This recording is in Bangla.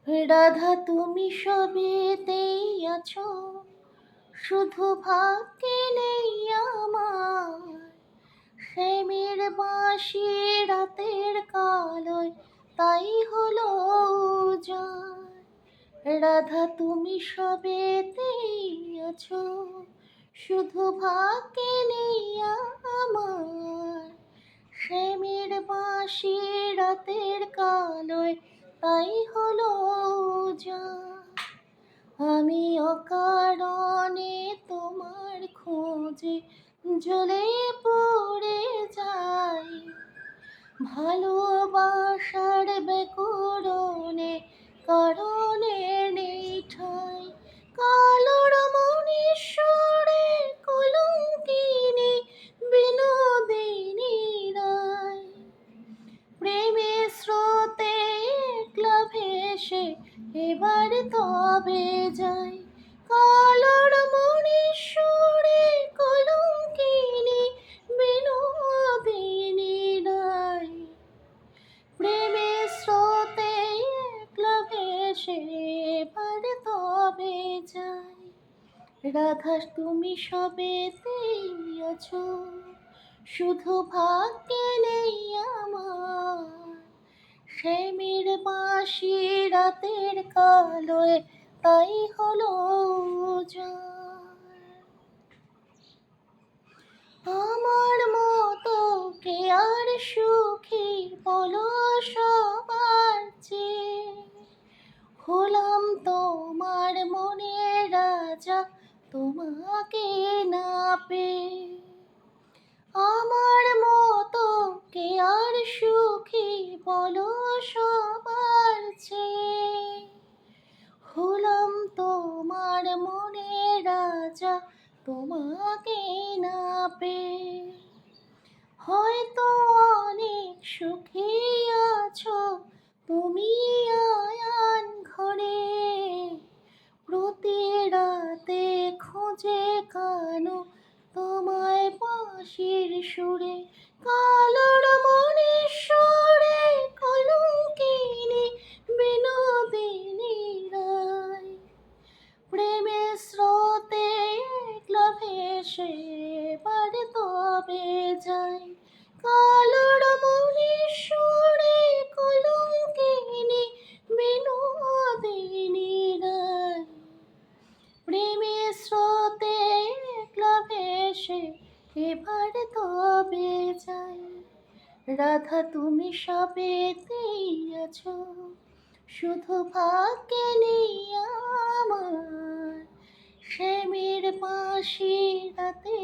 রাধা তুমি সবেতেই আছো, শুধু ভাগ্যে নেই আমার। প্রেমের বাঁশি রাতের কালোয় তাই হলো উজাড়। রাধা তুমি সবেতেই আছো, শুধু ভাগ্যে নেই আমার। প্রেমের বাঁশি রাতের কালোয় তাই হলো উজাড়। আমি অকারণে তোমার খোঁজে জ্বলে পড়ে যাই, ভালোবাসার ব্যাকরণে কারণে নেই ঠাঁই। কালোর মনীশ্বরে কলঙ্কিনী বিনোদিনী রায়, প্রেমের স্রোতে একলা ভেসে এবার তবে যাই। কালোর মনীশ্বরে কলঙ্কিনী বিনোদিনী রায়, প্রেমের স্রোতে একলা ভেসে এবার তবে যাই। রাধা তুমি সবেতেই আছো, শুধু ভাগ্যে নেই আমার। প্রেমের বাঁশি রাতের কালোয় তাই হলো উজাড়। আমার মতো কে আর সুখী বলো সবার চেয়ে, হলাম তোমার মনের রাজা তোমাকে না পেয়ে। আমার মতো কে আর সুখী বলো সবার চেয়ে, হলাম তোমার মনের রাজা তোমাকে না পেয়ে। হয়তো অনেক সুখী আছো তুমি আয়ান ঘরে, প্রতি রাতে খোঁজে কানো তোমায় বাঁশির সুরে। কালোর মনীশ্বরে কলঙ্কিনী বিনোদিনী রায়, প্রেমের স্রোতে একলা ভেসে এবার তবে যাই। কালোর মনীশ্বরে কলঙ্কিনী বিনোদিনী রায়, প্রেমের স্রোতে একলা ভেসে এবার তবে যাই। রাধা তুমি সবেতেই আছো, শুধু ভাগ্যে নেই আমার। প্রেমের বাঁশি রাতে